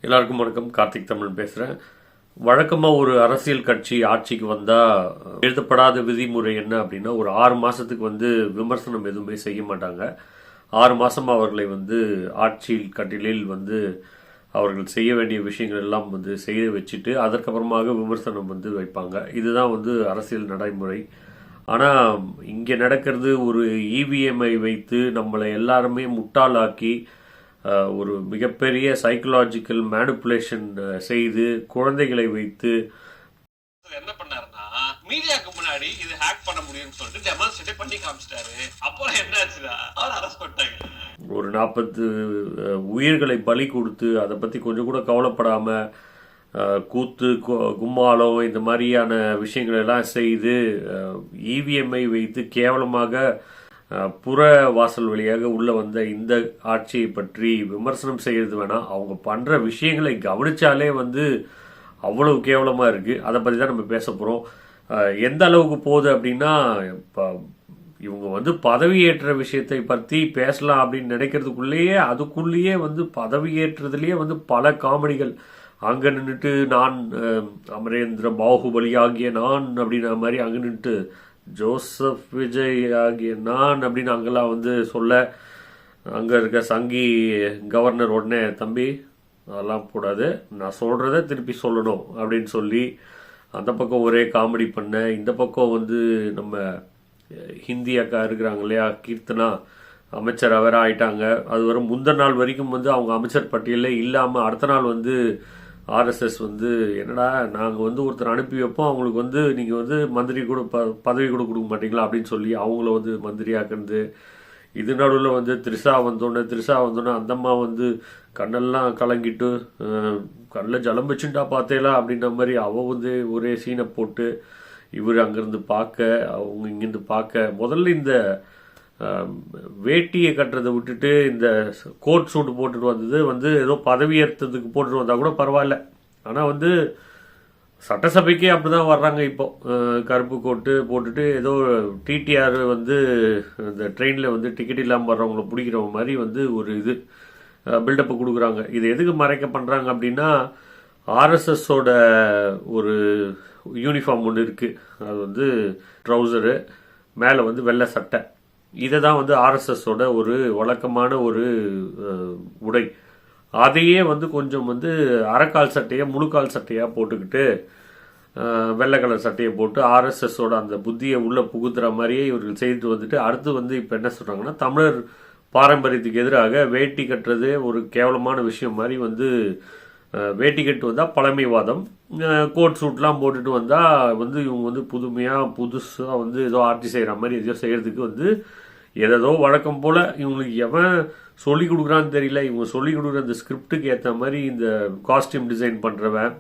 எல்லாருக்கும் வணக்கம். கார்த்திக் தமிழ் பேசுகிறேன். வழக்கமாக ஒரு அரசியல் கட்சி ஆட்சிக்கு வந்தால் எழுதப்படாத விதிமுறை என்ன அப்படின்னா, ஒரு 6 மாதத்துக்கு விமர்சனம் எதுவுமே செய்ய மாட்டாங்க. 6 மாதம் அவர்களை ஆட்சி கட்டிலில் அவர்கள் செய்ய வேண்டிய விஷயங்கள் எல்லாம் செய்ய வச்சுட்டு அதற்கப்புறமாக விமர்சனம் வைப்பாங்க. இதுதான் அரசியல் நடைமுறை. ஆனால் இங்கே நடக்கிறது ஒரு இவிஎம்ஐ வைத்து நம்மளை எல்லாருமே முட்டாளாக்கி ஒரு மிகப்பெரிய சைக்கலாஜிக்கல் மேனிப்புலேஷன் செய்து குழந்தைகளை வைத்து என்ன பண்ணாருன்னா, மீடியாக்கு முன்னாடி இது ஹேக் பண்ண முடியும்னு சொல்லிட்டு டெமான்ஸ்ட்ரேட் பண்ணி காமிச்சிட்டாரு. அப்புறம் என்னாச்சுன்னா அவர் அரெஸ்ட் பண்ணிட்டாங்க. ஒரு 40 உயிர்களை பலி கொடுத்து அதை பற்றி கொஞ்சம் கூட கவலைப்படாம கூத்து கும்மாளம் இந்த மாதிரியான விஷயங்கள் எல்லாம் செய்து இவிஎம்ஐ வைத்து கேவலமாக புற வாசல் வழியாக உள்ள வந்த இந்த ஆட்சியை பற்றி விமர்சனம் செய்யறது வேணாம். அவங்க பண்ற விஷயங்களை கவனிச்சாலே அவ்வளவு கேவலமா இருக்கு. அதை பத்தி தான் நம்ம பேச போறோம். எந்த அளவுக்கு போகுது அப்படின்னா, இவங்க பதவியேற்ற விஷயத்தை பற்றி பேசலாம் அப்படின்னு நினைக்கிறதுக்குள்ளேயே அதுக்குள்ளேயே பதவியேற்றதுலேயே பல காமெடிகள். அங்க நின்றுட்டு நான் அமரேந்திர பாகுபலி ஆகிய நான் அப்படின்ற மாதிரி அங்க நின்றுட்டு ஜோசப் விஜய் ஆகிய நான் அப்படின்னு அங்கெல்லாம் சொல்ல, அங்கே இருக்க சங்கி கவர்னர் உடனே தம்பி அதெல்லாம் கூடாது, நான் சொல்கிறத திருப்பி சொல்லணும் அப்படின்னு சொல்லி அந்த பக்கம் ஒரே காமெடி பண்ண, இந்த பக்கம் நம்ம ஹிந்தி அக்கா இருக்கிறாங்க இல்லையா, கீர்த்தனா அமைச்சர் வேற ஆயிட்டாங்க. அது வரை முந்தின நாள் வரைக்கும் அவங்க அமைச்சர் பட்டியலில் இல்லாமல் அடுத்த நாள் ஆர்எஸ்எஸ் என்னடா நாங்கள் ஒருத்தர் அனுப்பி வைப்போம், அவங்களுக்கு நீங்கள் மந்திரி கூட பதவி கூட கொடுக்க மாட்டீங்களா அப்படின்னு சொல்லி அவங்கள மந்திரியாக்குறது. இது நடுவில் த்ரிஷா வந்தோன்னே அந்தம்மா கண்ணெல்லாம் கலங்கிட்டு கண்ணில் ஜலம் வச்சுட்டா பார்த்தேலா அப்படின்ற மாதிரி அவள் ஒரே சீனை போட்டு இவர் அங்கேருந்து பார்க்க அவங்க இங்கேருந்து பார்க்க, முதல்ல இந்த வேட்டியை கட்டுறதை விட்டுட்டு இந்த கோட் சூட்டு போட்டுட்டு வந்தது ஏதோ பதவியேற்றதுக்கு போட்டுட்டு வந்தா கூட பரவாயில்ல. ஆனால் சட்டசபைக்கே அப்படிதான் வர்றாங்க. இப்போ கருப்பு கோட்டு போட்டுட்டு ஏதோ டிடிஆர் இந்த ட்ரெயினில் டிக்கெட் இல்லாமல் வர்றவங்களை பிடிக்கிற மாதிரி ஒரு இது பில்டப்பு கொடுக்குறாங்க. இது எதுக்கு மறைக்க பண்ணுறாங்க அப்படின்னா, ஆர்எஸ்எஸோட ஒரு யூனிஃபார்ம் ஒன்று இருக்குது. அது ட்ரௌசரு மேலே வெள்ளை சட்டை. இதை தான் ஆர்எஸ்எஸோட ஒரு வழக்கமான ஒரு உடை. அதையே கொஞ்சம் அரைக்கால் சட்டையை முழுக்கால் சட்டையாக போட்டுக்கிட்டு வெள்ளை கலர் சட்டையை போட்டு ஆர்எஸ்எஸோட அந்த புத்தியை உள்ளே புகுத்துற மாதிரியே இவர்கள் செய்துட்டு அடுத்து இப்போ என்ன சொல்கிறாங்கன்னா, தமிழர் பாரம்பரியத்துக்கு எதிராக வேட்டி கட்டுறது ஒரு கேவலமான விஷயம் மாதிரி வேட்டி கட்டு வந்தால் பழமைவாதம், கோட் சூட்லாம் போட்டுட்டு வந்தால் இவங்க புதுமையாக புதுசாக ஏதோ ஆட்சி செய்கிற மாதிரி எதோ செய்கிறதுக்கு ஏதோ வழக்கம் போல் இவங்களுக்கு எவன் சொல்லி கொடுக்குறான்னு தெரியல. இவங்க சொல்லி கொடுக்குற அந்த ஸ்கிரிப்டுக்கு ஏற்ற மாதிரி இந்த காஸ்டியூம் டிசைன் பண்ணுறவன்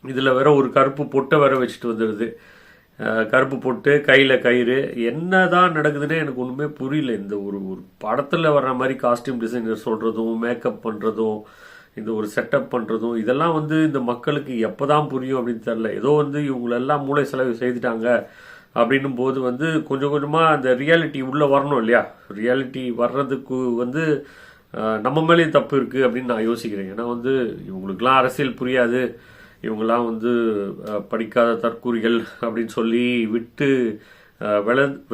இதில் வேற ஒரு கருப்பு பொட்டை வேற வச்சுட்டு வந்துடுது. கருப்பு பொட்டு, கையில் கயிறு, என்ன தான் நடக்குதுன்னே எனக்கு ஒன்றுமே புரியல. இந்த ஒரு படத்தில் வர்ற மாதிரி காஸ்டியூம் டிசைனர் சொல்கிறதும் மேக்கப் பண்ணுறதும் இந்த ஒரு செட்டப் பண்ணுறதும் இதெல்லாம் இந்த மக்களுக்கு எப்போ தான் புரியும் அப்படின்னு தெரில. ஏதோ இவங்களெல்லாம் மூளை செலவு செய்துட்டாங்க அப்படின்னும் போது கொஞ்சம் கொஞ்சமாக அந்த ரியாலிட்டி உள்ளே வரணும் இல்லையா. ரியாலிட்டி வர்றதுக்கு நம்ம மேலேயும் தப்பு இருக்குது அப்படின்னு நான் யோசிக்கிறேன். ஏன்னா இவங்களுக்கெல்லாம் அரசியல் புரியாது, இவங்கெல்லாம் படிக்காத தற்கூறிகள் அப்படின்னு சொல்லி விட்டு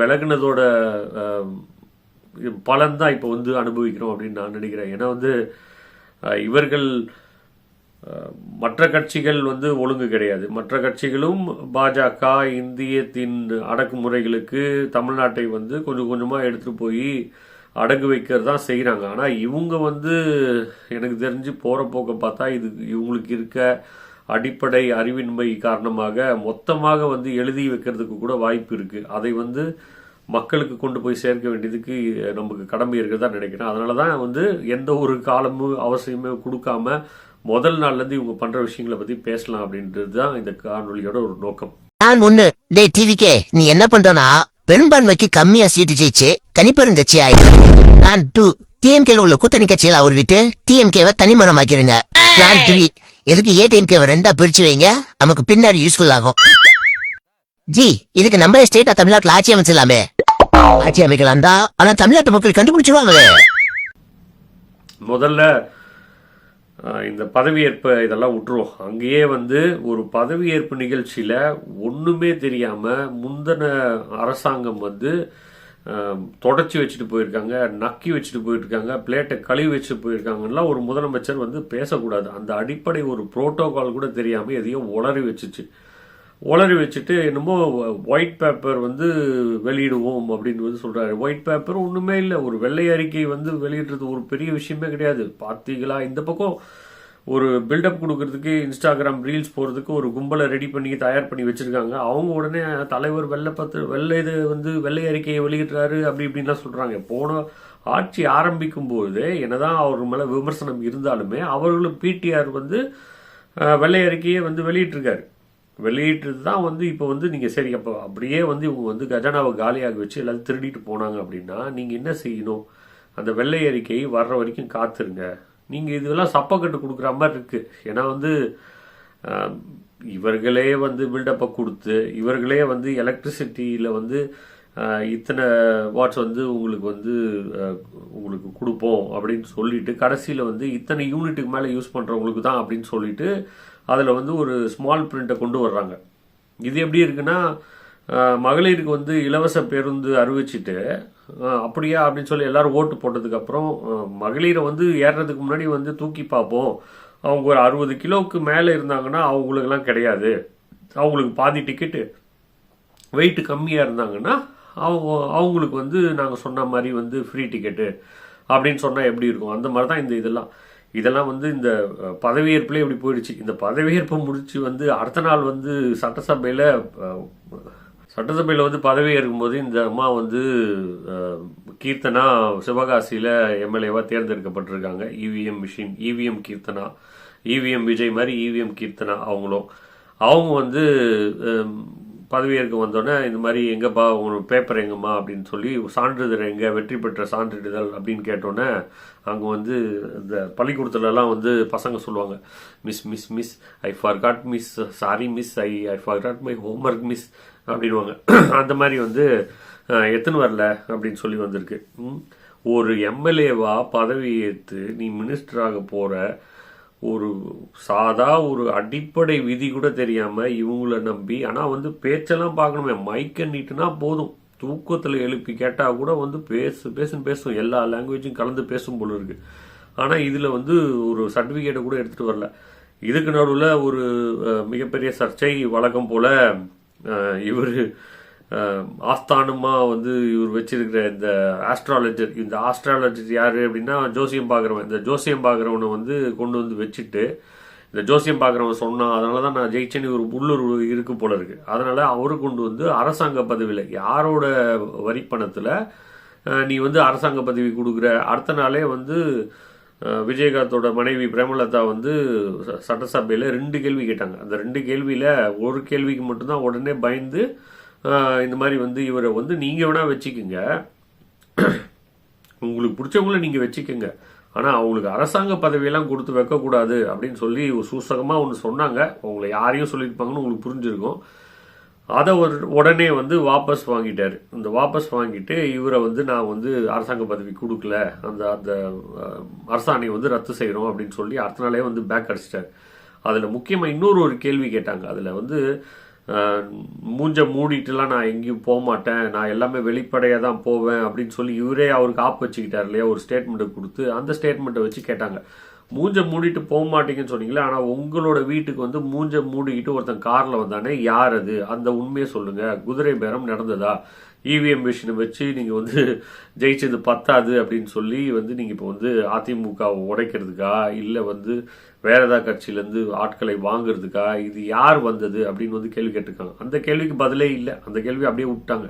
விலகுனதோட பலன் தான் இப்போ அனுபவிக்கிறோம் அப்படின்னு நான் நினைக்கிறேன். ஏன்னா இவர்கள் மற்ற கட்சிகள் ஒழுங்கு கிடையாது. மற்ற கட்சிகளும் பாஜக இந்தியத்தின் அடக்குமுறைகளுக்கு தமிழ்நாட்டை கொஞ்சம் கொஞ்சமாக எடுத்துகிட்டு போய் அடகு வைக்கிறது தான் செய்கிறாங்க. ஆனால் இவங்க எனக்கு தெரிஞ்சு போகிற போக்க பார்த்தா இது இவங்களுக்கு இருக்க அடிப்படை அறிவின்மை காரணமாக மொத்தமாக எழுதி வைக்கிறதுக்கு கூட வாய்ப்பு இருக்குது. அதை மக்களுக்கு கொண்டு போய் சேர்க்க வேண்டியதுக்கு நமக்கு கடமை இருக்கிறதா நினைக்கிறேன். அதனால தான் எந்த ஒரு காலமும் அவசியமே கொடுக்காம முதல் நாள்லேருந்து இவங்க பண்ற விஷயங்களை பத்தி பேசலாம் அப்படின்றது தான் இந்த காணொலியோட ஒரு நோக்கம். நான் ஒண்ணு டே டிவிக்கே நீ என்ன பண்றனா, பெரும்பான்மைக்கு கம்மியா சீட்டு ஜெயிச்சு தனிப்பெருங்கட்சி ஆயிடுச்சு. நான் 2 டிஎம்கேல உள்ள கூட்டணி கட்சியில அவர் விட்டு டிஎம்கேவை தனிமரமாக்கிறீங்க. நான் 3 எதுக்கு ஏடிஎம்கேவை 2ஆ பிரிச்சு வைங்க, நமக்கு பின்னாடி யூஸ்ஃபுல் ஆகும். ஜி இதுக்கு நம்ம ஸ்டேட்டா தமிழ்நாட்டில் ஆட்சி அமைச்சலாமே. ஆட்சி அமைக்கலாம் தான், ஆனா தமிழ்நாட்டு மக்கள் கண்டுபிடிச்சிருவாங்களே. முதல்ல இந்த பதவியேற்பு இதெல்லாம் விட்டுருவோம். அங்கேயே வந்து ஒரு பதவியேற்பு நிகழ்ச்சியில் ஒன்றுமே தெரியாமல் முந்தின அரசாங்கம் வந்து தொடச்சி வச்சுட்டு போயிருக்காங்க, நக்கி வச்சுட்டு போயிருக்காங்க, பிளேட்டை கழுவி வச்சுட்டு போயிருக்காங்கலாம் ஒரு முதலமைச்சர் வந்து பேசக்கூடாது. அந்த அடிப்படை ஒரு புரோட்டோகால் கூட தெரியாமல் எதையும் உளறி வச்சுட்டு என்னமோ ஒயிட் பேப்பர் வந்து வெளியிடுவோம் அப்படின்னு வந்து சொல்கிறாரு. ஒயிட் பேப்பர் ஒன்றுமே இல்லை, ஒரு வெள்ளை அறிக்கை வந்து வெளியிடுறது ஒரு பெரிய விஷயமே கிடையாது. பார்த்தீங்களா, இந்த பக்கம் ஒரு பில்டப் கொடுக்கறதுக்கு இன்ஸ்டாகிராம் ரீல்ஸ் போகிறதுக்கு ஒரு கும்பலை ரெடி பண்ணி தயார் பண்ணி வச்சுருக்காங்க. அவங்க உடனே தலைவர் வெள்ளை அறிக்கையை வெளியிடுறாரு அப்படி இப்படின்லாம் சொல்கிறாங்க. போன ஆட்சி ஆரம்பிக்கும் போது என்னதான் அவர் மேலே விமர்சனம் இருந்தாலுமே அவர்களும் பிடிஆர் வந்து வெள்ளை அறிக்கையை வந்து வெளியிட்டு தான் வந்து இப்போ வந்து நீங்கள் சரி அப்போ அப்படியே வந்து இவங்க வந்து கஜானாவை காலியாக வச்சு எல்லாத்தையும் திருடிட்டு போனாங்க அப்படின்னா நீங்கள் என்ன செய்யணும்? அந்த வெள்ளை அறிக்கை வர்ற வரைக்கும் காத்துருங்க. நீங்கள் இதெல்லாம் சப்பக்கட்டு கொடுக்குற மாதிரி இருக்குது. ஏன்னா வந்து இவர்களே வந்து பில்டப்பை கொடுத்து இவர்களே வந்து எலக்ட்ரிசிட்டியில் வந்து இத்தனை வாட்ஸ் வந்து உங்களுக்கு கொடுப்போம் அப்படின்னு சொல்லிட்டு கடைசியில் வந்து இத்தனை யூனிட்டுக்கு மேலே யூஸ் பண்ணுறவங்களுக்கு தான் அப்படின்னு சொல்லிட்டு அதில் வந்து ஒரு ஸ்மால் பிரிண்ட்டை கொண்டு வர்றாங்க. இது எப்படி இருக்குன்னா, மகளிருக்கு வந்து இலவச பேருந்து அறிவிச்சிட்டு அப்படியா அப்படின்னு சொல்லி எல்லாரும் ஓட்டு போட்டதுக்கப்புறம் மகளிரை வந்து ஏறுறதுக்கு முன்னாடி வந்து தூக்கி பார்ப்போம், அவங்க ஒரு 60 கிலோவுக்கு மேலே இருந்தாங்கன்னா அவங்களுக்கெல்லாம் கிடையாது, அவங்களுக்கு பாதி டிக்கெட்டு, வெயிட் கம்மியாக இருந்தாங்கன்னா அவங்களுக்கு வந்து நாங்கள் சொன்ன மாதிரி வந்து ஃப்ரீ டிக்கெட்டு அப்படின்னு சொன்னால் எப்படி இருக்கும்? அந்த மாதிரி தான் இதெல்லாம் வந்து இந்த பதவியேற்புலேயே இப்படி போயிடுச்சு. இந்த பதவியேற்பை முடிச்சு வந்து அடுத்த நாள் வந்து சட்டசபையில் வந்து பதவி ஏற்கும்போது இந்த அம்மா வந்து கீர்த்தனா சிவகாசியில் எம்எல்ஏவாக தேர்ந்தெடுக்கப்பட்டிருக்காங்க. இவிஎம் கீர்த்தனா, இவிஎம் விஜய் மாதிரி இவிஎம் கீர்த்தனா அவங்க வந்து பதவியேற்க வந்தோடனே இந்த மாதிரி எங்கப்பா உங்களோட பேப்பர் எங்கம்மா அப்படின்னு சொல்லி சான்றிதழ் எங்கே, வெற்றி பெற்ற சான்றிதழ் அப்படின்னு கேட்டோன்னே அங்கே வந்து இந்த பள்ளிக்கூடத்துலலாம் வந்து பசங்க சொல்லுவாங்க, miss I forgot miss, sorry miss, I forgot my homework miss அப்படின்வாங்க. அந்த மாதிரி வந்து எத்தனை வரல அப்படின்னு சொல்லி வந்திருக்கு. ஒரு எம்எல்ஏவா பதவி ஏற்று நீ மினிஸ்டராக போகிற, ஒரு அடிப்படை விதி கூட தெரியாம இவங்கள நம்பி, ஆனா வந்து பேச்செல்லாம் பார்க்கணுமே, மைக்க நீட்டுனா போதும், தூக்கத்துல எழுப்பி கேட்டா கூட வந்து பேசும், எல்லா லாங்குவேஜும் கலந்து பேசும் போல இருக்கு. ஆனா இதுல வந்து ஒரு சர்டிபிகேட்டை கூட எடுத்துட்டு வரல. இதுக்கு நடுவில் ஒரு மிகப்பெரிய சர்ச்சை. வழக்கம் போல இவர் ஆஸ்தானமா வந்து இவர் வச்சிருக்கிற இந்த ஆஸ்ட்ராலஜர் யாரு அப்படின்னா ஜோசியம் பார்க்குறவன். இந்த ஜோசியம் பார்க்குறவனை வந்து கொண்டு வந்து வச்சுட்டு, இந்த ஜோசியம் பார்க்குறவன் சொன்னான் அதனால தான் நான் ஜெயிச்சேன்னு ஒரு உள்ளூர் இருக்கு போல இருக்கு. அதனால அவரு கொண்டு வந்து அரசாங்க பதவியில் யாரோட வரிப்பணத்தில் நீ வந்து அரசாங்க பதவி கொடுக்குற. அடுத்த நாளே வந்து விஜயகாந்தோட மனைவி பிரேமலதா வந்து சட்டசபையில் 2 கேள்வி கேட்டாங்க. அந்த 2 கேள்வியில் ஒரு கேள்விக்கு மட்டும்தான் உடனே பயந்து இந்த மாதிரி வந்து இவரை வந்து நீங்கள் வேணா வச்சுக்கோங்க, உங்களுக்கு பிடிச்சவங்கள நீங்கள் வச்சுக்கோங்க, ஆனால் அவங்களுக்கு அரசாங்க பதவியெல்லாம் கொடுத்து வைக்கக்கூடாது அப்படின்னு சொல்லி ஒரு சூசகமாக ஒன்று சொன்னாங்க. உங்களை யாரையும் சொல்லியிருப்பாங்கன்னு உங்களுக்கு புரிஞ்சிருக்கும். அதை உடனே வந்து வாபஸ் வாங்கிட்டார். இந்த வாபஸ் வாங்கிட்டு இவரை வந்து நான் வந்து அரசாங்க பதவி கொடுக்கல, அந்த அந்த அரசாணையை வந்து ரத்து செய்கிறோம் அப்படின்னு சொல்லி அடுத்த நாளே வந்து பேக் அடிச்சிட்டார். அதில் முக்கியமாக இன்னொரு கேள்வி கேட்டாங்க. அதில் வந்து மூஞ்ச மூடிட்டுலாம் நான் எங்கேயும் போக மாட்டேன், நான் எல்லாமே வெளிப்படையாக தான் போவேன் அப்படின்னு சொல்லி இவரே அவருக்கு ஆப் வச்சுக்கிட்டார் இல்லையா, ஒரு ஸ்டேட்மெண்ட்டை கொடுத்து. அந்த ஸ்டேட்மெண்ட்டை வச்சு கேட்டாங்க, மூஞ்ச மூடிட்டு போக மாட்டீங்கன்னு சொன்னீங்களே, ஆனால் உங்களோட வீட்டுக்கு வந்து மூஞ்ச மூடிக்கிட்டு ஒருத்தன் காரில் வந்தானே, யார் அது, அந்த உண்மையை சொல்லுங்க, குதிரை பேரம் நடந்ததா, இவிஎம் மிஷினை வச்சு நீங்கள் வந்து ஜெயிச்சது பத்தாது அப்படின்னு சொல்லி வந்து நீங்கள் இப்போ வந்து அதிமுகவை உடைக்கிறதுக்கா இல்லை வந்து வேற ஏதாவது கட்சியிலேருந்து ஆட்களை வாங்குறதுக்கா, இது யார் வந்தது அப்படின்னு வந்து கேள்வி கேட்டிருக்காங்க. அந்த கேள்விக்கு பதிலே இல்லை, அந்த கேள்வி அப்படியே விட்டாங்க.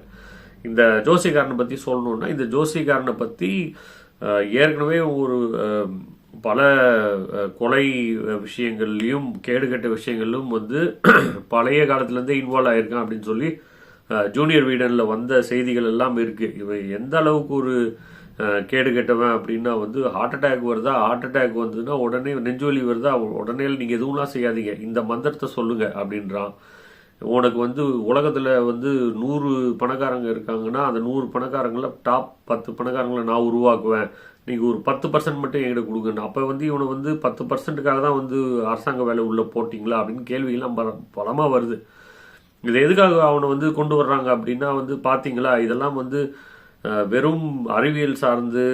இந்த ஜோசிகாரனை பற்றி சொல்லணும்னா, இந்த ஜோசிகாரனை பற்றி ஏற்கனவே ஒரு பல கொலை விஷயங்கள்லையும் கேடுகட்ட விஷயங்களிலும் வந்து பழைய காலத்துலேருந்தே இன்வால்வ் ஆகியிருக்கான் அப்படின்னு சொல்லி ஜூனியர் வீடனில் வந்த செய்திகள் எல்லாம் இருக்குது. இவன் எந்த அளவுக்கு ஒரு கேடு கெட்டவன் அப்படின்னா வந்து ஹார்ட் அட்டாக் வருதா, ஹார்ட் அட்டாக் வந்ததுன்னா உடனே நெஞ்சுவலி வருதா, உடனே நீங்கள் எதுவும்லாம் செய்யாதீங்க, இந்த மந்திரத்தை சொல்லுங்க அப்படின்றான். உனக்கு வந்து உலகத்தில் வந்து 100 பணக்காரங்க இருக்காங்கன்னா அந்த 100 பணக்காரங்கள டாப் 10 பணக்காரங்களை நான் உருவாக்குவேன், நீங்கள் ஒரு 10% மட்டும் என்கிட்ட கொடுங்கன்னு. அப்போ வந்து இவனை வந்து 10%க்காக தான் வந்து அரசாங்க வேலை உள்ளே போட்டிங்களா அப்படின்னு கேள்வியெல்லாம் பலமாக வருது. இது எதுக்காக அவனை வந்து கொண்டு வர்றாங்க அப்படின்னா வந்து பார்த்தீங்களா, இதெல்லாம் வந்து வெறும் அறிவியல் சார்ந்து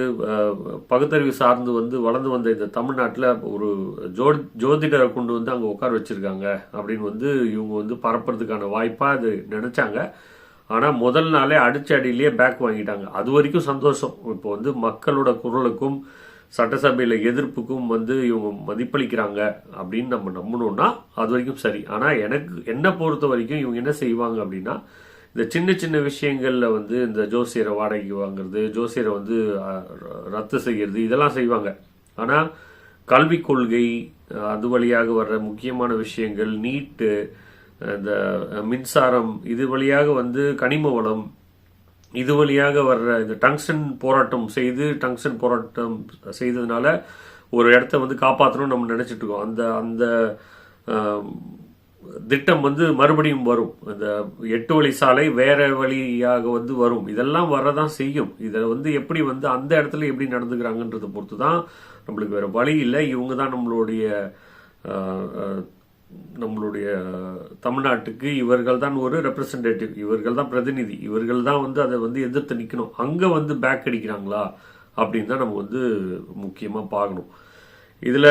பகுத்தறிவு சார்ந்து வந்து வளர்ந்து வந்த இந்த தமிழ்நாட்டில் ஒரு ஜோதிடரை கொண்டு வந்து அங்கே உட்கார வச்சிருக்காங்க அப்படின்னு வந்து இவங்க வந்து பரப்புறதுக்கான வாய்ப்பாக அது நினைச்சாங்க. ஆனால் முதல் நாளே அடிச்ச அடியிலேயே பேக் வாங்கிட்டாங்க. அது வரைக்கும் சந்தோஷம். இப்போ வந்து மக்களோட குரலுக்கும் சட்டசபையில் எதிர்ப்புக்கும் வந்து இவங்க மதிப்பளிக்கிறாங்க அப்படின்னு நம்ம நம்பணும்னா அது வரைக்கும் சரி. ஆனால் என்னை பொறுத்த வரைக்கும் இவங்க என்ன செய்வாங்க அப்படின்னா, இந்த சின்ன சின்ன விஷயங்கள்ல வந்து இந்த ஜோசியரை வாடகைக்கு வாங்குறது, ஜோசியரை வந்து ரத்து செய்கிறது, இதெல்லாம் செய்வாங்க. ஆனால் கல்விக் கொள்கை, அது வழியாக வர்ற முக்கியமான விஷயங்கள், நீட்டு, இந்த மின்சாரம், இது வழியாக வந்து கனிம வளம், இது வழியாக வர்ற இந்த டங்ஸ்டன் போராட்டம் செய்ததுனால ஒரு இடத்த வந்து காப்பாற்றணும்னு நம்ம நினைச்சிட்டு இருக்கோம். அந்த திட்டம் வந்து மறுபடியும் வரும். இந்த 8 வழி சாலை வேற வழியாக வந்து வரும். இதெல்லாம் வரதான் செய்யும். இதை வந்து எப்படி வந்து அந்த இடத்துல எப்படி நடந்துக்கிறாங்கன்றதை பொறுத்து தான் நம்மளுக்கு வேற வழி இல்லை. இவங்க தான் நம்மளுடைய தமிழ்நாட்டுக்கு இவர்கள் தான் ஒரு ரெப்ரசன்டேட்டிவ், இவர்கள் தான் பிரதிநிதி, இவர்கள் தான் வந்து அதை வந்து எதிர்த்து நிற்கணும். அங்கே வந்து பேக் அடிக்கிறாங்களா அப்படின்னு தான் நம்ம வந்து முக்கியமாக பார்க்கணும். இதில்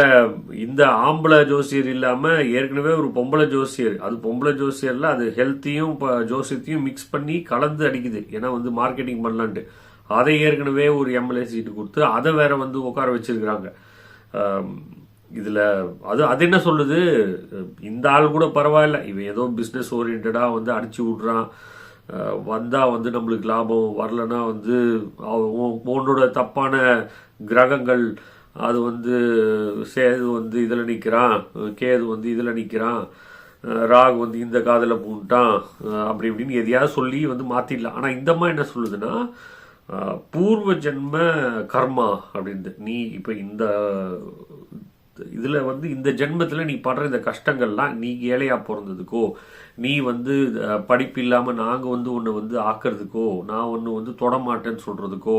இந்த ஆம்பளை ஜோசியர் இல்லாமல் ஏற்கனவே ஒரு பொம்பளை ஜோசியர், அது பொம்பளை ஜோசியரில் அது ஹெல்த்தையும் ஜோசியத்தையும் மிக்ஸ் பண்ணி கலந்து அடிக்குது. ஏன்னா வந்து மார்க்கெட்டிங் பண்ணலான்ட்டு அதை ஏற்கனவே ஒரு எம்எல்ஏ சீட்டு கொடுத்து அதை வேற வந்து உட்கார வச்சிருக்கிறாங்க. இதில் அது என்ன சொல்லுது, இந்த ஆள் கூட பரவாயில்ல, இவன் ஏதோ பிஸ்னஸ் ஓரியன்டாக வந்து அடிச்சு விட்றான், வந்தால் வந்து நம்மளுக்கு லாபம், வரலன்னா வந்து உன்னோட தப்பான கிரகங்கள், அது வந்து சேது வந்து இதில் நிற்கிறான், கேது வந்து இதில் நிற்கிறான், ராகு வந்து இந்த காதில் பூண்டான், அப்படி இப்படின்னு எதையாவது சொல்லி வந்து மாற்றிடலாம். ஆனால் இந்த மாதிரி என்ன சொல்லுதுன்னா, பூர்வ ஜென்ம கர்மா அப்படின்ட்டு, நீ இப்போ இந்த இதில் வந்து இந்த ஜென்மத்தில் நீ படுற இந்த கஷ்டங்கள்லாம் நீ ஏழையாக பிறந்ததுக்கோ, நீ வந்து படிப்பு இல்லாமல் நாங்கள் வந்து உன்னை வந்து ஆக்கிறதுக்கோ, நான் ஒன்று வந்து தொடமாட்டேன்னு சொல்கிறதுக்கோ,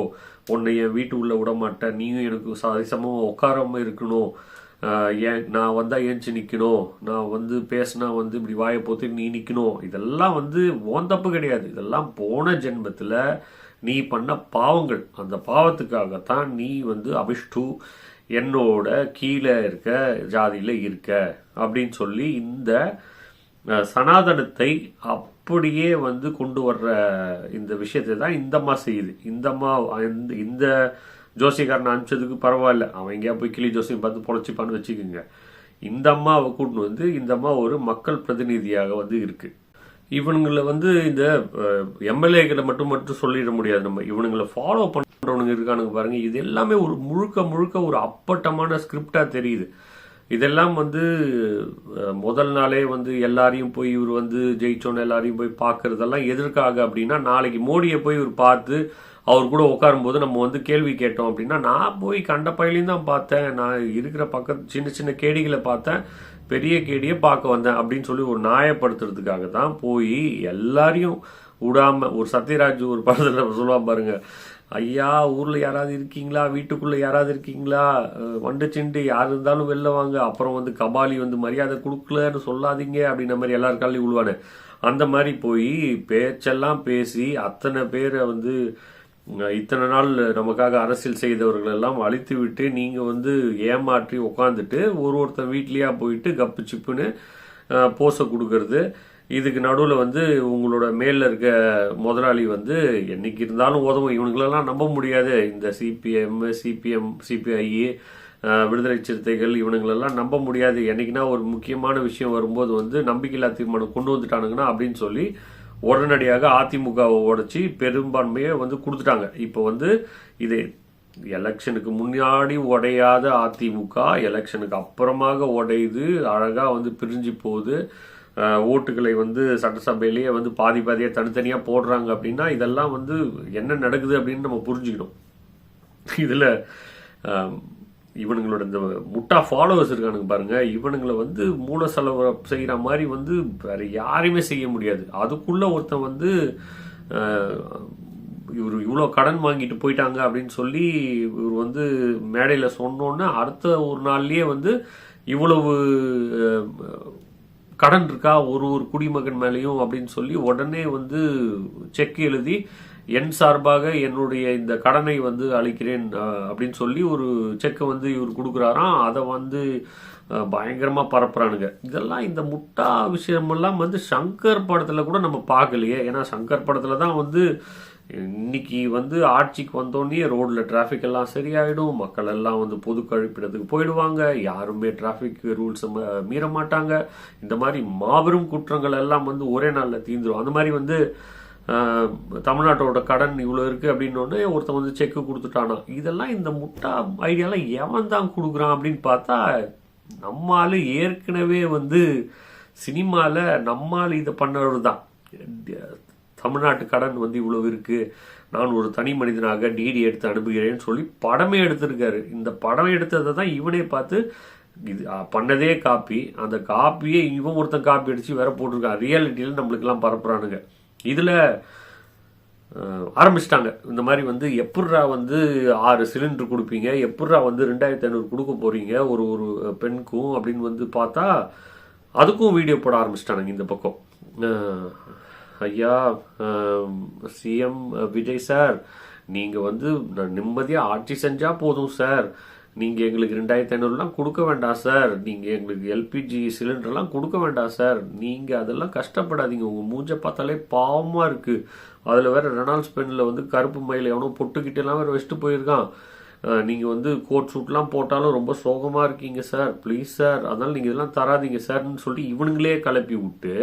உன்னை என் வீட்டு உள்ளே விட மாட்டேன், நீயும் எனக்கு சரிசமமாக உட்காராம இருக்கணும், நான் வந்தால் ஏஞ்சி நிற்கணும், நான் வந்து பேசினா வந்து இப்படி வாயை போத்து நீ நிற்கணும், இதெல்லாம் வந்து ஓன் தப்பு கிடையாது. இதெல்லாம் போன ஜென்மத்தில் நீ பண்ண பாவங்கள். அந்த பாவத்துக்காகத்தான் நீ வந்து அபிஷ்டு என்னோட கீழே இருக்க ஜாதியில் இருக்க அப்படின்னு சொல்லி இந்த சனாதனத்தை அப்படியே வந்து கொண்டு வர்ற இந்த விஷயத்தை தான் இந்தம்மா செய்யுது. இந்த ஜோசியக்காரன் அனுப்பிச்சதுக்கு பரவாயில்ல, அவன் எங்கேயா போய் கிளி ஜோசியம் பார்த்து பொழைச்சிப்பான்னு வச்சுக்கோங்க. இந்த அம்மாவை கூட்டின்னு வந்து இந்த அம்மா ஒரு மக்கள் பிரதிநிதியாக வந்து இருக்கு. இவனுங்களை வந்து இந்த எம்எல்ஏக்களை மட்டும் சொல்லிட முடியாது. நம்ம இவனுங்களை ஃபாலோ பண்றவனுங்க இருக்கானுங்க பாருங்க, இது எல்லாமே ஒரு முழுக்க ஒரு அப்பட்டமான ஸ்கிரிப்டா தெரியுது. இதெல்லாம் வந்து முதல் நாளே வந்து எல்லாரையும் போய் இவர் வந்து ஜெயிச்சோன்னு எல்லாரையும் போய் பார்க்கறதெல்லாம் எதற்காக அப்படின்னா, நாளைக்கு மோடியை போய் இவர் பார்த்து அவர் கூட உட்காரும்போது நம்ம வந்து கேள்வி கேட்டோம் அப்படின்னா, நான் போய் கண்ட பயிலையும் தான் பார்த்தேன், நான் இருக்கிற சின்ன சின்ன கேடிகளை பார்த்தேன், பெரிய கேடியை பார்க்க வந்தேன் அப்படின்னு சொல்லி ஒரு நியாயப்படுத்துறதுக்காக தான் போய் எல்லாரையும் விடாம, ஒரு சத்யராஜ் ஒரு படத்தில் சொல்லுவான் பாருங்க, ஐயா ஊர்ல யாராவது இருக்கீங்களா, வீட்டுக்குள்ள யாராவது இருக்கீங்களா, வண்டு சிண்டு யார் இருந்தாலும் வெளில வாங்க, அப்புறம் வந்து கபாலி வந்து மரியாதை கொடுக்கலன்னு சொல்லாதீங்க அப்படின்ற மாதிரி எல்லாரும் கல்வி விழுவானு. அந்த மாதிரி போய் பேச்செல்லாம் பேசி அத்தனை பேரை வந்து இத்தனை நாள் நமக்காக அரசியல் செய்தவர்கள் எல்லாம் அழித்து விட்டு நீங்க வந்து ஏமாற்றி உட்காந்துட்டு ஒருத்தன் வீட்லயா போயிட்டு கப்பு சிப்புன்னு போச கொடுக்கறது. இதுக்கு நடுவில் வந்து உங்களோட மேல இருக்க முதலாளி வந்து என்னைக்கு இருந்தாலும் உதவும். இவனுங்களெல்லாம் நம்ப முடியாது. இந்த சிபிஎம் சிபிஐ விடுதலை சிறுத்தைகள் இவனுங்களெல்லாம் நம்ப முடியாது. என்னைக்குன்னா ஒரு முக்கியமான விஷயம் வரும்போது வந்து நம்பிக்கையில்லா தீர்மானம் கொண்டு வந்துட்டானுங்கன்னா அப்படின்னு சொல்லி உடனடியாக அதிமுகவை உடைச்சி பெரும்பான்மையை வந்து கொடுத்துட்டாங்க. இப்போ வந்து இது எலெக்ஷனுக்கு முன்னாடி உடையாத அதிமுக எலெக்ஷனுக்கு அப்புறமாக உடையுது, அழகா வந்து பிரிஞ்சு போகுது. ஓட்டுகளை வந்து சட்டசபையிலேயே வந்து பாதியாக தனித்தனியாக போடுறாங்க. அப்படின்னா இதெல்லாம் வந்து என்ன நடக்குது அப்படின்னு நம்ம புரிஞ்சுக்கணும். இதில் இவனுங்களோட இந்த முட்டா ஃபாலோவர்ஸ் இருக்கானுங்க பாருங்க, இவனுங்களை வந்து மூல செலவு செய்கிற மாதிரி வந்து வேற யாரையுமே செய்ய முடியாது. அதுக்குள்ள ஒருத்தன் வந்து இவர் இவ்வளோ கடன் வாங்கிட்டு போயிட்டாங்க அப்படின்னு சொல்லி இவர் வந்து மேடையில் சொன்னோன்னே அடுத்த ஒரு நாள்லயே வந்து இவ்வளவு கடன் இருக்கா ஒரு குடிமகன் மேலேயும் அப்படின்னு சொல்லி உடனே வந்து செக் எழுதி என் சார்பாக என்னுடைய இந்த கடனை வந்து அளிக்கிறேன் அப்படின்னு சொல்லி ஒரு செக்கை வந்து இவர் கொடுக்குறாராம். அதை வந்து பயங்கரமா பரப்புறானுங்க. இதெல்லாம் இந்த முட்டா விஷயமெல்லாம் வந்து சங்கர் படத்துல கூட நம்ம பார்க்கலையே. ஏன்னா சங்கர் படத்துல தான் வந்து இன்னைக்கு வந்து ஆட்சிக்கு வந்தோடனே ரோட்ல டிராஃபிக் எல்லாம் சரியாயிடும், மக்கள் எல்லாம் வந்து பொது கழிப்பிடத்துக்கு போயிடுவாங்க, யாருமே டிராஃபிக் ரூல்ஸ் மீற மாட்டாங்க, இந்த மாதிரி மாபெரும் குற்றங்கள் எல்லாம் வந்து ஒரே நாள்ல தீந்துரும். அந்த மாதிரி வந்து தமிழ்நாட்டோட கடன் இவ்வளவு இருக்கு அப்படின்னு ஒருத்தன் வந்து செக் கொடுத்துட்டானா. இதெல்லாம் இந்த முட்டா ஐடியாலாம் எவன் தான் கொடுக்குறான் அப்படின்னு பார்த்தா நம்மால ஏற்கனவே வந்து சினிமால நம்மால இதை பண்ணவர் தான். தமிழ்நாட்டு கடன் வந்து இவ்வளவு இருக்கு, நான் ஒரு தனி மனிதனாக டிடி எடுத்து அனுப்புகிறேன்னு சொல்லி படமே எடுத்திருக்காரு. இந்த படம் எடுத்ததை தான் இவனே பார்த்து இது பண்ணதே காப்பி, அந்த காப்பியே இவன் ஒருத்தன் காப்பி அடிச்சு வேற போட்டிருக்கான். ரியாலிட்டியில நம்மளுக்கு எல்லாம் பரப்புறானுங்க. இதுல ஆரம்பிச்சிட்டாங்க இந்த மாதிரி வந்து எப்பட்றா வந்து 6 சிலிண்டர் கொடுப்பீங்க, எப்பட்றா வந்து 2500 கொடுக்க போறீங்க ஒரு பெண்ணுக்கும் அப்படின்னு வந்து பார்த்தா அதுக்கும் வீடியோ போட ஆரம்பிச்சிட்டானுங்க இந்த பக்கம். ஐயா சிஎம் விஜய் சார், நீங்க வந்து நிம்மதியா ஆட்சி செஞ்சா போதும் சார், நீங்க எங்களுக்கு 2500 கொடுக்க வேண்டாம் சார், நீங்க எங்களுக்கு எல்பிஜி சிலிண்டர்லாம் கொடுக்க வேண்டாம் சார், நீங்க அதெல்லாம் கஷ்டப்படாதீங்க, உங்க மூஞ்ச பார்த்தாலே பாவமா இருக்கு, அதுல வேற ரெனால்ட்ஸ் பென்ல வந்து கருப்பு மயில எவனோ பொட்டுக்கிட்டு எல்லாம் வேற வச்சுட்டு போயிருக்கான், நீங்க வந்து கோட் சூட்லாம் போட்டாலும் ரொம்ப சோகமா இருக்கீங்க சார், ப்ளீஸ் சார், அதனால நீங்க இதெல்லாம் தராதீங்க சார்ன்னு சொல்லி இவனுங்களே கிளப்பி விட்டு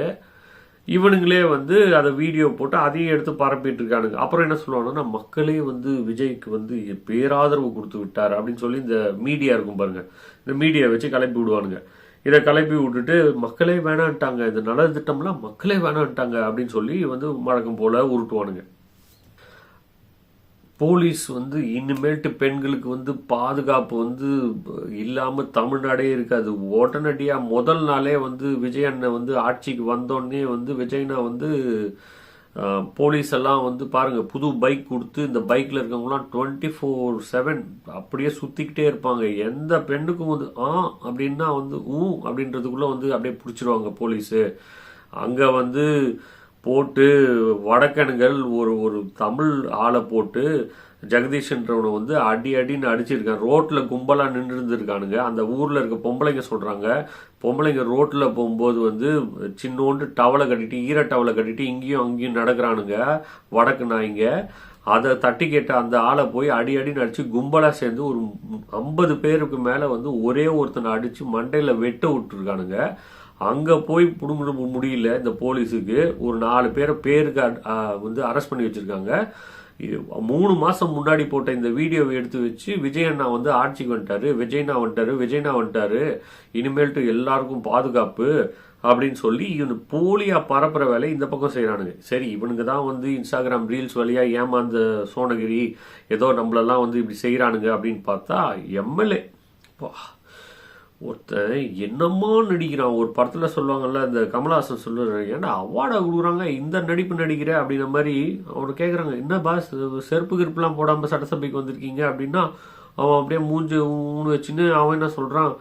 இவனுங்களே வந்து அதை வீடியோ போட்டு அதையும் எடுத்து பரப்பிட்டு இருக்கானுங்க. அப்புறம் என்ன சொல்லுவாங்கன்னா மக்களே வந்து விஜய்க்கு வந்து பேராதரவு கொடுத்து விட்டார் அப்படின்னு சொல்லி இந்த மீடியா இருக்கும் பாருங்க, இந்த மீடியா வச்சு கிளப்பி விடுவானுங்க. இதை கிளப்பி விட்டுட்டு மக்களே வேணான்ட்டாங்க, இந்த நல்ல திட்டம்லாம் மக்களே வேணான்ட்டாங்க அப்படின்னு சொல்லி வந்து வழக்கம் போல உருட்டுவானுங்க. போலீஸ் வந்து இனிமேல்ட்டு பெண்களுக்கு வந்து பாதுகாப்பு வந்து இல்லாம தமிழ்நாடே இருக்காது. உடனடியா முதல் நாளே வந்து விஜய் அண்ணன் வந்து ஆட்சிக்கு வந்தோடனே வந்து விஜய்னா வந்து போலீஸ் எல்லாம் வந்து பாருங்க புது பைக் கொடுத்து இந்த பைக்ல இருக்கவங்கலாம் 24/7 அப்படியே சுத்திக்கிட்டே இருப்பாங்க. எந்த பெண்ணுக்கும் வந்து அப்படின்னா வந்து அப்படின்றதுக்குள்ள வந்து அப்படியே பிடிச்சிருவாங்க போலீஸு. அங்க வந்து போட்டு வடக்கனுகள் ஒரு தமிழ் ஆளை போட்டு ஜெகதீஷ்ன்றவனை வந்து அடின்னு அடிச்சிருக்கான். ரோட்ல கும்பலா நின்று இருந்திருக்கானுங்க. அந்த ஊர்ல இருக்க பொம்பளைங்க சொல்றாங்க, பொம்பளைங்க ரோட்ல போகும்போது வந்து சின்னோண்டு டவலை கட்டிட்டு ஈர டவலை கட்டிட்டு இங்கேயும் அங்கேயும் நடக்கிறானுங்க வடக்கு நாய்ங்க. அதை தட்டி கேட்ட அந்த ஆளை போய் அடின்னு அடிச்சு கும்பலா சேர்ந்து ஒரு 50 பேருக்கு மேல வந்து ஒரே ஒருத்தனை அடிச்சு மண்டையில வெட்ட விட்டுருக்கானுங்க. அங்க போய் புடுங்க முடியல இந்த போலீஸுக்கு. ஒரு 4 பேருக்கு வந்து அரெஸ்ட் பண்ணி வச்சிருக்காங்க. 3 மாசம் முன்னாடி போட்ட இந்த வீடியோவை எடுத்து வச்சு விஜய் அண்ணா வந்து ஆட்சிக்கு வந்துட்டாரு, விஜய்னா வந்துட்டாரு, இனிமேல்ட்டு எல்லாருக்கும் பாதுகாப்பு அப்படின்னு சொல்லி இவனு போலியா பரப்புற வேலை இந்த பக்கம் செய்யறானுங்க. சரி, இவனுங்க தான் வந்து இன்ஸ்டாகிராம் ரீல்ஸ் வழியா ஏமாந்த சோனகிரி ஏதோ நம்மளெல்லாம் வந்து இப்படி செய்யறானுங்க அப்படின்னு பார்த்தா எம்எல்ஏ ஒருத்தன் என்னமா நடிக்கிறான். ஒரு படத்துல சொல்லுவாங்கல்ல, இந்த கமலஹாசன் சொல்லுறாரு, ஏன்னா அவார்டா கொடுக்குறாங்க இந்த நடிப்பு நடிக்கிற அப்படின்ற மாதிரி. அவனை கேட்கறாங்க, என்ன பாஸ் செருப்பு கிருப்புலாம் போடாம சட்டசபைக்கு வந்திருக்கீங்க அப்படின்னா அவன் அப்படியே மூஞ்சு வச்சுன்னு அவன் என்ன சொல்றான்,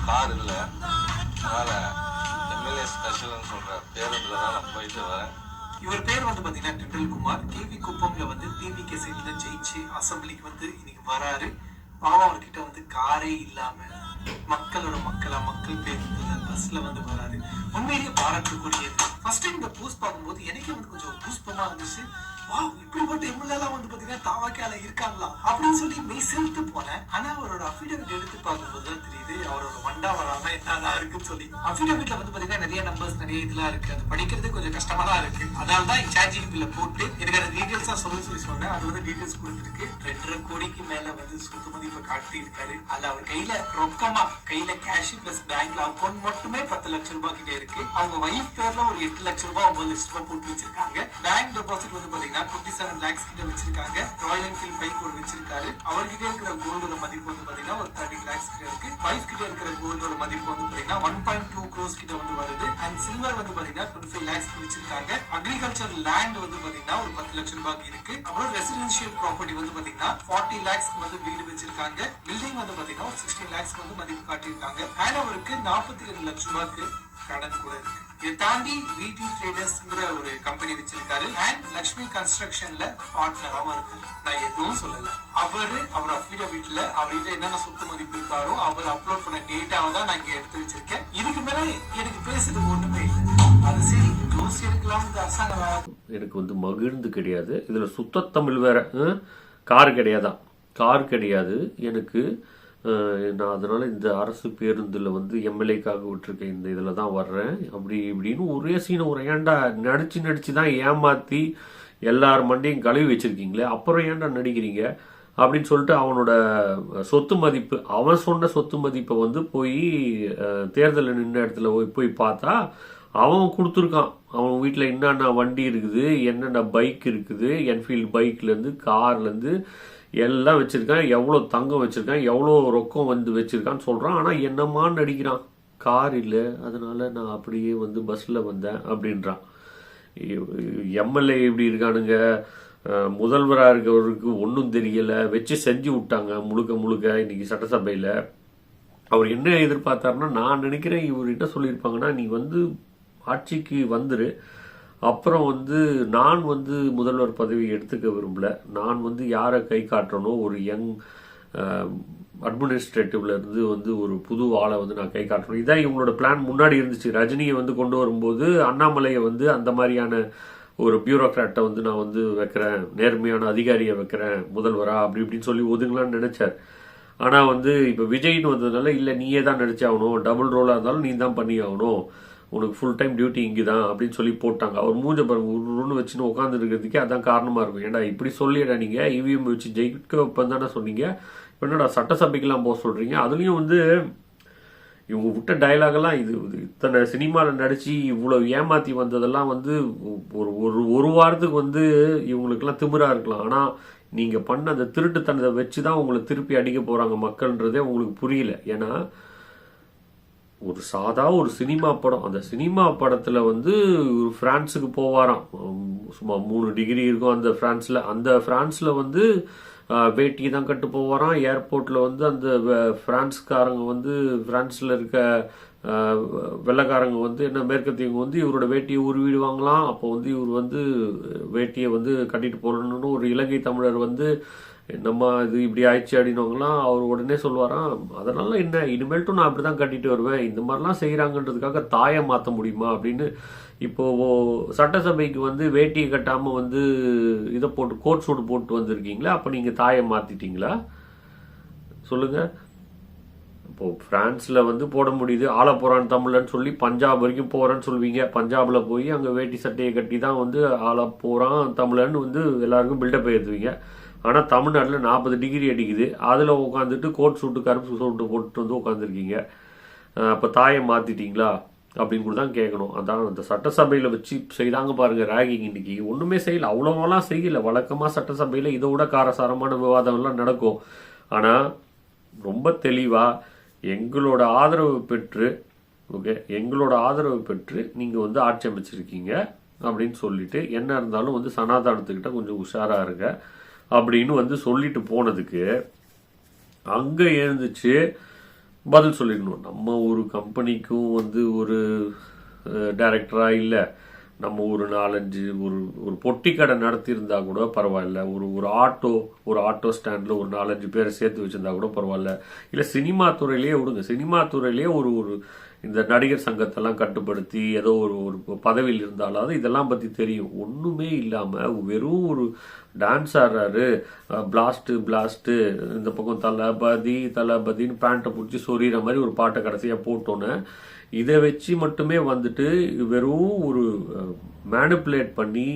கார் இல்ல, அதனால எம்எல்ஏ ஸ்பெஷல்னு சொல்ற பேருந்துல தான் நான் போயிட்டு வரேன். இவர் பேர் வந்து பாத்தீங்கன்னா டெண்டல்குமார். கேவி குப்பம்ல வந்து டிவிகே சைட்ல ஜெயிச்சு அசம்பிளிக்கு வந்து இன்னைக்கு வராரு. பாவம் அவர்கிட்ட வந்து காரே இல்லாம மக்கள் பேருந்துல பஸ்ல வந்து வராரு. உண்மையிலேயே பாராட்டுக்குரியது. ஃபர்ஸ்ட் டைம் இந்த போஸ்ட் பார்க்கும்போது எனக்கே வந்து கொஞ்சம் பூஸ்பமா இருந்துச்சு. இப்படிப்பட்ட எம்எல்ஏ எல்லாம் வந்து பாத்தீங்கன்னா தாவாக்கால இருக்காங்களா அப்படின்னு சொல்லி மெய் செலுத்து போனேன். ஆனா அவரோட அபிடவிட் எடுத்து பார்க்கும்போதுதான் தெரியுது அவரோட வண்டா வராம என்னதான் இருக்குன்னு சொல்லி. அபிடவிட்ல வந்து பாத்தீங்கன்னா நிறைய நம்பர்ஸ் நிறைய இதெல்லாம் இருக்கு, அது படிக்கிறது கொஞ்சம் கஷ்டமா தான் இருக்கு. அதனாலதான் ChatGPT போட்டு எனக்கு அந்த டீடைல்ஸா சொல்லி சொன்னேன். அது வந்து டீடைல்ஸ் கொடுத்துருக்கு. 2.5 கோடிக்கு மேல வந்து சொத்து மதிப்பை காட்டி இருக்காரு. அதுல அவர் கையில ரொக்கமா கையில கேஷ் பிளஸ் பேங்க்ல அக்கௌண்ட் மட்டுமே 10 லட்சம் ரூபாய் கிட்ட இருக்கு. அவங்க வைஃப் பேர்ல ஒரு 8 லட்சம் ரூபாய் 9 லட்சம் ரூபாய் போட்டு வச்சிருக்காங்க. பேங்க் டெபாசிட் வந்து பாத்தீங்கன்னா 27 lakhs கிட்ட வச்சிருக்காங்க. ராயல் என்ஃபீல்ட் பைக் ஒரு வச்சிருக்காரு. அவர்கிட்ட இருக்கிற கோல்டோட மதிப்பு வந்து பாத்தீங்கன்னா ஒரு 30 lakhs கிட்ட இருக்கு. வைஃப் கிட்ட இருக்கிற கோல்டோட மதிப்பு வந்து பாத்தீங்கன்னா 1.2 crores கிட்ட வந்து வருது. அண்ட் சில்வர் வந்து பாத்தீங்கன்னா 25 lakhs வச்சிருக்காங்க. அக்ரிகல்ச்சர் லேண்ட் வந்து பாத்தீங்கன்னா ஒரு 10 லட்சம் ரூபாய்க்கு இருக்கு. அப்புறம் ரெசிடென்ஷியல் ப்ராப்பர்ட்டி வந்து பாத்தீங்கன்னா 40 lakhs வந்து வீடு வச்சிருக்காங்க. பில்டிங் வந்து பாத்தீங்கன்னா 16 lakhs வந்து மதிப்பு காட்டியிருக்காங்க. அண்ட் அவருக்கு 42 லட்சம் ரூபாய்க்கு கடன் கூட இருக்கு. இதை தாண்டி VT ட்ரேடர்ஸ்ங்கிற ஒரு கம்பெனி வச்சிருக்காரு. அண்ட் லக்ஷ்மி கன்ஸ்ட்ரக்ஷன்ல பார்ட்னராகவும் இருக்கு. நான் எதுவும் சொல்லல. அவர் அஃபிடவிட்ல அவர்கிட்ட என்னென்ன சொத்து மதிப்பு இருக்காரோ அவர் அப்லோட் பண்ண டேட்டாவை தான் நான் இங்க எடுத்து வச்சிருக்கேன். இதுக்கு மேல எனக்கு பேசுறதுக்கு ஒண்ணுமே இல்லை. அது சரி ஜோசியருக்கெல்லாம் இந்த அரசாங்கம் எனக்கு வந்து மகிழ்ந்து கிடையாது. இதில் சுத்த தமிழ் வேற. கார் கிடையாதான், கார் கிடையாது எனக்கு. நான் அதனால் இந்த அரசு பேருந்தில் வந்து எம்எல்ஏக்காக விட்டுருக்கேன், இந்த இதில் தான் வர்றேன் அப்படி இப்படின்னு ஒரே சீனை ஒரு ஏன்டா நடிச்சு தான் ஏமாற்றி எல்லார் மண்டையும் கழுவி வச்சுருக்கீங்களே, அப்புறம் ஏன்டா நடிக்கிறீங்க அப்படின்னு சொல்லிட்டு அவனோட சொத்து மதிப்பு, அவன் சொன்ன சொத்து மதிப்பை வந்து போய் தேர்தலில் நின்ற இடத்துல போய் பார்த்தா அவன் கொடுத்துருக்கான். அவன் வீட்டில் என்னென்ன வண்டி இருக்குது, என்னென்ன பைக் இருக்குது, என்ஃபீல்டு பைக்லேருந்து கார்லேருந்து எல்லாம் வச்சுருக்கான், எவ்வளோ தங்கம் வச்சுருக்கான், எவ்வளோ ரொக்கம் வந்து வச்சுருக்கான்னு சொல்கிறான். ஆனால் என்னமான்னு நடிக்கிறான், கார் இல்லை அதனால் நான் அப்படியே வந்து பஸ்ஸில் வந்தேன் அப்படின்றான். எம்எல்ஏ எப்படி இருக்கானுங்க, முதல்வராக இருக்கிறவருக்கு ஒன்றும் தெரியலை, வச்சு செஞ்சு விட்டாங்க முழுக்க இன்னைக்கு சட்டசபையில். அவர் என்ன எதிர்பார்த்தாருன்னா, நான் நினைக்கிறேன் இவர் என்ன சொல்லியிருப்பாங்கன்னா, நீ வந்து ஆட்சிக்கு வந்துரு, அப்புறம் வந்து நான் வந்து முதல்வர் பதவி எடுத்துக்க விரும்பல, நான் வந்து யாரை கை காட்டணும், ஒரு யங் அட்மினிஸ்ட்ரேட்டிவ்ல இருந்து வந்து ஒரு புது ஆளை வந்து நான் கை காட்டணும். இதான் இவங்களோட பிளான் முன்னாடி இருந்துச்சு. ரஜினியை வந்து கொண்டு வரும்போது அண்ணாமலையை வந்து அந்த மாதிரியான ஒரு பியூரோக்ராட்டை வந்து நான் வந்து வைக்கிறேன், நேர்மையான அதிகாரியை வைக்கிறேன் முதல்வரா அப்படி இப்படின்னு சொல்லி ஒதுங்கலான்னு நினைச்சார். ஆனால் வந்து இப்போ விஜய்னு வந்ததுனால இல்லை நீயே தான் நடிச்சாகணும், டபுள் ரோலாக இருந்தாலும் நீ தான் பண்ணி ஆகணும், உனக்கு ஃபுல் டைம் டியூட்டி இங்கே தான் அப்படின்னு சொல்லி போட்டாங்க. அவர் மூஞ்ச உருன்னு வச்சுன்னு உட்காந்து இருக்கிறதுக்கே அதான் காரணமாக இருக்கும். ஏன்டா இப்படி சொல்லிடா நீங்கள் இவிஎம் வச்சு ஜெயிக்க வைப்பேன் தானே சொன்னீங்க, இப்போ என்னடா சட்டசபைக்கெல்லாம் போக சொல்கிறீங்க. அதுலேயும் வந்து இவங்க விட்ட டைலாகெல்லாம் இது இத்தனை சினிமாவில் நடித்து இவ்வளோ ஏமாற்றி வந்ததெல்லாம் வந்து ஒரு வாரத்துக்கு வந்து இவங்களுக்கெல்லாம் திமிரா இருக்கலாம். ஆனால் நீங்கள் பண்ண அந்த திருட்டுத்தனத்தை வச்சு தான் உங்களை திருப்பி அடிக்க போகிறாங்க மக்கள்ன்றதே உங்களுக்கு புரியல. ஏன்னா ஒரு சினிமா படம், அந்த சினிமா படத்தில் வந்து ஒரு ஃப்ரான்ஸுக்கு போவாராம், சும்மா 3 டிகிரி இருக்கும் அந்த ஃப்ரான்ஸில் வந்து வேட்டி தான் கட்டு போவாராம். ஏர்போர்ட்டில் வந்து அந்த ஃப்ரான்ஸ்காரங்க வந்து ஃப்ரான்ஸில் இருக்க வெள்ளைக்காரங்க வந்து என்ன மேற்கத்தியவங்க வந்து இவரோட வேட்டியை உருவிடுவாங்களாம். அப்போ வந்து இவர் வந்து வேட்டியை வந்து கட்டிட்டு போகணுன்னு ஒரு இலங்கை தமிழர் வந்து என்னம்மா இது இப்படி ஆயிடுச்சு அப்படின்னுவாங்களாம். அவர் உடனே சொல்லுவாராம், அதனால என்ன இனிமேல்ட்டும் நான் அப்படி தான் கட்டிட்டு வருவேன், இந்த மாதிரிலாம் செய்கிறாங்கன்றதுக்காக தாயை மாற்ற முடியுமா அப்படின்னு. இப்போ சட்டசபைக்கு வந்து வேட்டியை கட்டாமல் வந்து இதை போட்டு கோட் சூட் போட்டு வந்திருக்கீங்களா, அப்போ நீங்கள் தாயை மாற்றிட்டீங்களா சொல்லுங்கள். இப்போ பிரான்ஸில் வந்து போட முடியுது, ஆள போகிறான் தமிழன்னு சொல்லி பஞ்சாப் வரைக்கும் போகிறேன்னு சொல்லுவீங்க, பஞ்சாபில் போய் அங்கே வேட்டி சட்டையை கட்டி தான் வந்து ஆள போகிறான் தமிழன்னு வந்து எல்லாருக்கும் பில்டப் ஏற்றுவீங்க. ஆனால் தமிழ்நாட்டில் 40 டிகிரி அடிக்குது, அதில் உட்காந்துட்டு கோட் சூட்டு கருப்பு சூட்டு போட்டு வந்து உட்காந்துருக்கீங்க, அப்போ தாயை மாற்றிட்டீங்களா அப்படின்னு கூட தான் கேட்கணும். அதான் அந்த சட்டசபையில் வச்சு செய்தாங்க பாருங்க ரேகிங். இன்னைக்கு ஒன்றுமே செய்யலை, அவ்வளோவெல்லாம் செய்யலை. வழக்கமாக சட்டசபையில் இதை விட காரசாரமான விவாதங்கள்லாம் நடக்கும். ஆனால் ரொம்ப தெளிவாக எங்களோட ஆதரவு பெற்று நீங்கள் வந்து ஆட்சி அமைச்சிருக்கீங்க அப்படின்னு சொல்லிட்டு, என்ன இருந்தாலும் வந்து சனாதனத்துக்கிட்ட கொஞ்சம் உஷாராக இருங்க அப்படின்னு வந்து சொல்லிட்டு போனதுக்கு அங்கே எழுந்துச்சு பதில் சொல்லிக்கணும். நம்ம ஒரு கம்பெனிக்கும் வந்து ஒரு டைரக்டராக இல்லை, நம்ம ஒரு 4-5 ஒரு பொட்டி கடை நடத்தியிருந்தா கூட பரவாயில்ல, ஒரு ஆட்டோ ஸ்டாண்டில் ஒரு 4-5 பேரை சேர்த்து வச்சிருந்தா கூட பரவாயில்ல, இல்லை சினிமா துறையிலேயே விடுங்க, சினிமா துறையிலேயே ஒரு இந்த நடிகர் சங்கத்தெல்லாம் கட்டுப்படுத்தி ஏதோ ஒரு பதவியில் இருந்தாலும் இதெல்லாம் பற்றி தெரியும். ஒன்றுமே இல்லாமல் வெறும் ஒரு டான்ஸ் ஆடுறாரு, பிளாஸ்ட்டு இந்த பக்கம் தளபதின்னு பேண்ட்டை பிடிச்சி சொறிகிற மாதிரி ஒரு பாட்டை கடைசியாக போட்டோன்னே இதை வச்சு மட்டுமே வந்துட்டு வெறும் ஒரு மேனிப்புலேட் பண்ணி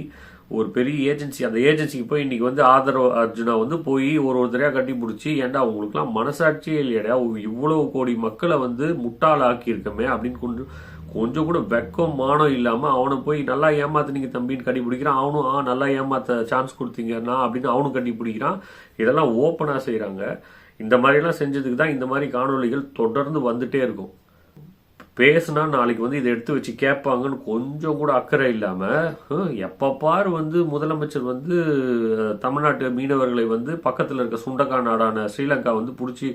ஒரு பெரிய ஏஜென்சி, அந்த ஏஜென்சிக்கு போய் இன்னைக்கு வந்து ஆதரவு அர்ஜுனா வந்து போய் ஒருத்தரையாக கட்டி பிடிச்சி, ஏன்டா அவங்களுக்குலாம் மனசாட்சியே இல்லையடா, இவ்வளவு கோடி மக்களை வந்து முட்டாளாக்கி இருக்கமே அப்படின்னு கொஞ்சம் கூட வெக்கம் மானம் இல்லாமல் அவனை போய் நல்லா ஏமாத்துனீங்க தம்பின்னு கட்டி பிடிக்கிறான். அவனும் நல்லா ஏமாத்த சான்ஸ் கொடுத்தீங்கன்னா அப்படின்னு அவனும் கட்டி பிடிக்கிறான். இதெல்லாம் ஓப்பனாக செய்கிறாங்க. இந்த மாதிரிலாம் செஞ்சதுக்கு தான் இந்த மாதிரி காணொலிகள் தொடர்ந்து வந்துட்டே இருக்கும். பேசுனா நாளைக்கு வந்து இதை எடுத்து வச்சு கேட்பாங்கன்னு கொஞ்சம் கூட அக்கறை இல்லாமல் எப்போ பாரு வந்து முதலமைச்சர் வந்து தமிழ்நாட்டு மீனவர்களை வந்து பக்கத்தில் இருக்க சுண்டக்கா நாடான ஸ்ரீலங்கா வந்து பிடிச்சி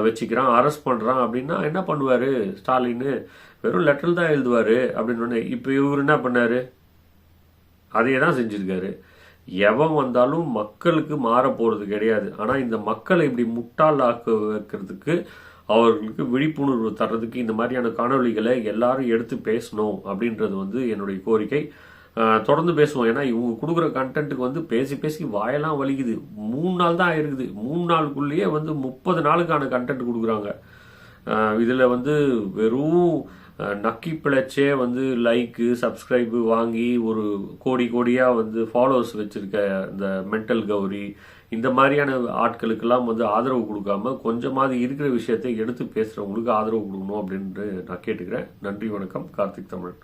வச்சுக்கிறான், அரெஸ்ட் பண்ணுறான் அப்படின்னா என்ன பண்ணுவார் ஸ்டாலின்? வெறும் லெட்டர் தான் எழுதுவார் அப்படின்னு. இப்போ இவர் என்ன பண்ணார்? அதையே தான் செஞ்சுருக்காரு. எவன் வந்தாலும் மக்களுக்கு மாற போகிறது கிடையாது. ஆனால் இந்த மக்களை இப்படி முட்டாளாக்க வைக்கிறதுக்கு, அவர்களுக்கு விழிப்புணர்வு தர்றதுக்கு இந்த மாதிரியான காணொலிகளை எல்லாரும் எடுத்து பேசணும் அப்படின்றது வந்து என்னுடைய கோரிக்கை. தொடர்ந்து பேசுவோம். ஏன்னா இவங்க கொடுக்குற கண்டென்ட்டுக்கு வந்து பேசி பேசி வாயெல்லாம் வலிக்குது. 3 நாள் தான் ஆயிருக்குது. 3 நாளுக்குள்ளேயே வந்து 30 நாளுக்கான கண்டென்ட் கொடுக்குறாங்க. இதில் வந்து வெறும் நக்கி பிழைச்சே வந்து லைக்கு சப்ஸ்கிரைபு வாங்கி ஒரு கோடியாக வந்து ஃபாலோவர்ஸ் வச்சுருக்க இந்த மென்டல் கௌரி இந்த மாதிரியான ஆட்களுக்கெல்லாம் வந்து ஆதரவு கொடுக்காம கொஞ்சமாவது இருக்கிற விஷயத்தை எடுத்து பேசுகிறவங்களுக்கு ஆதரவு கொடுக்கணும் அப்படின்ட்டு நான் கேட்டுக்கிறேன். நன்றி, வணக்கம். கார்த்திக் தமிழன்.